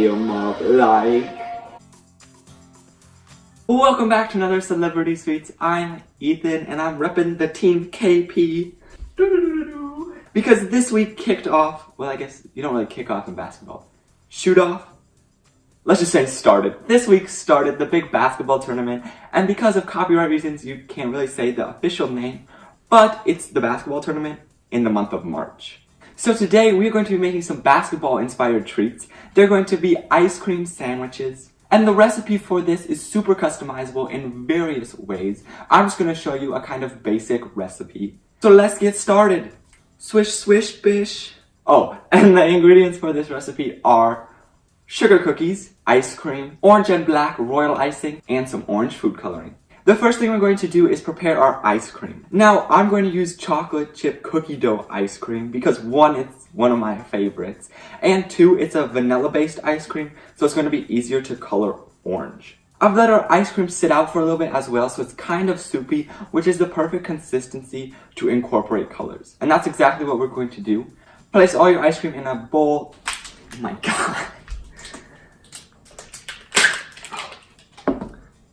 game of life. Welcome back to another Celebrity Sweets. I'm Ethan and I'm repping the team KP. Because this week kicked off, well I guess you don't really kick off in basketball. Shoot off? Let's just say started. This week started the big basketball tournament, and because of copyright reasons you can't really say the official name, but it's the basketball tournament in the month of March. So today we're going to be making some basketball inspired treats. They're going to be ice cream sandwiches. And the recipe for this is super customizable in various ways. I'm just going to show you a kind of basic recipe. So let's get started. Swish, swish, bish. Oh, and the ingredients for this recipe are sugar cookies, ice cream, orange and black royal icing, and some orange food coloring. The first thing we're going to do is prepare our ice cream. Now, I'm going to use chocolate chip cookie dough ice cream because one, it's one of my favorites, and two, it's a vanilla-based ice cream, so it's going to be easier to color orange. I've let our ice cream sit out for a little bit as well, so it's kind of soupy, which is the perfect consistency to incorporate colors. And that's exactly what we're going to do. Place all your ice cream in a bowl. Oh my god.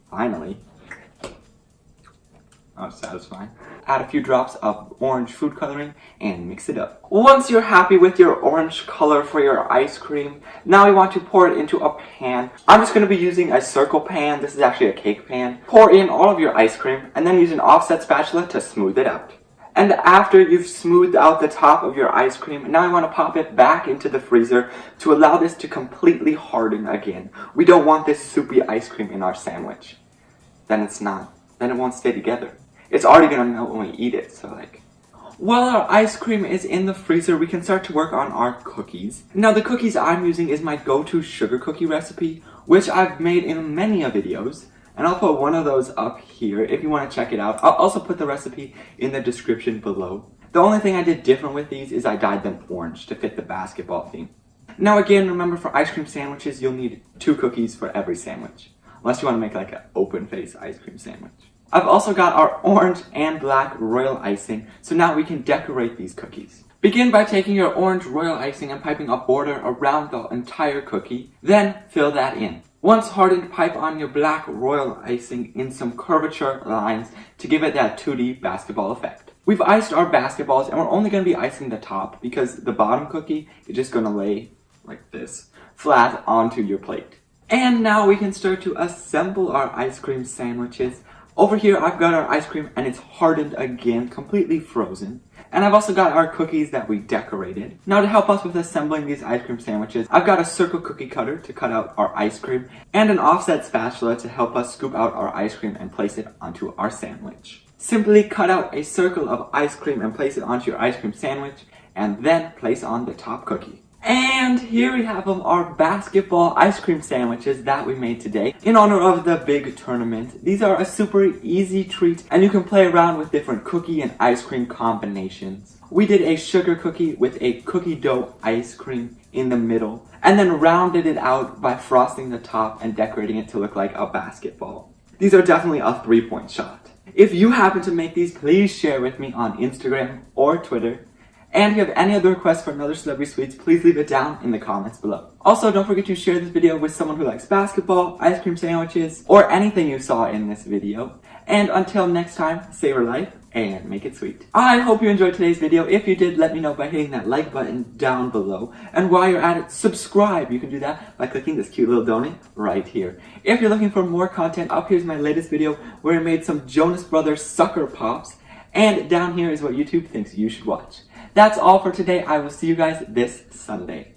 Finally. Oh, satisfying. Add a few drops of orange food coloring and mix it up. Once you're happy with your orange color for your ice cream, now we want to pour it into a pan. I'm just going to be using a circle pan. This is actually a cake pan. Pour in all of your ice cream and then use an offset spatula to smooth it out. And after you've smoothed out the top of your ice cream, now I want to pop it back into the freezer to allow this to completely harden again. We don't want this soupy ice cream in our sandwich. Then it won't stay together. It's already gonna melt when we eat it, so like. While our ice cream is in the freezer, we can start to work on our cookies. Now the cookies I'm using is my go-to sugar cookie recipe, which I've made in many videos. And I'll put one of those up here if you want to check it out. I'll also put the recipe in the description below. The only thing I did different with these is I dyed them orange to fit the basketball theme. Now again, remember for ice cream sandwiches, you'll need 2 cookies for every sandwich. Unless you want to make like an open face ice cream sandwich. I've also got our orange and black royal icing, so now we can decorate these cookies. Begin by taking your orange royal icing and piping a border around the entire cookie, then fill that in. Once hardened, pipe on your black royal icing in some curvature lines to give it that 2D basketball effect. We've iced our basketballs and we're only going to be icing the top because the bottom cookie is just going to lay like this, flat onto your plate. And now we can start to assemble our ice cream sandwiches. Over here I've got our ice cream and it's hardened again, completely frozen. And I've also got our cookies that we decorated. Now to help us with assembling these ice cream sandwiches, I've got a circle cookie cutter to cut out our ice cream and an offset spatula to help us scoop out our ice cream and place it onto our sandwich. Simply cut out a circle of ice cream and place it onto your ice cream sandwich and then place on the top cookie. And here we have them, our basketball ice cream sandwiches that we made today in honor of the big tournament. These are a super easy treat and you can play around with different cookie and ice cream combinations. We did a sugar cookie with a cookie dough ice cream in the middle and then rounded it out by frosting the top and decorating it to look like a basketball. These are definitely a 3-point shot. If you happen to make these, please share with me on Instagram or Twitter. And if you have any other requests for another Celebrity Sweets, please leave it down in the comments below. Also, don't forget to share this video with someone who likes basketball, ice cream sandwiches, or anything you saw in this video. And until next time, savor life and make it sweet. I hope you enjoyed today's video. If you did, let me know by hitting that like button down below. And while you're at it, subscribe. You can do that by clicking this cute little donut right here. If you're looking for more content, up here's my latest video where I made some Jonas Brothers sucker pops. And down here is what YouTube thinks you should watch. That's all for today. I will see you guys this Sunday.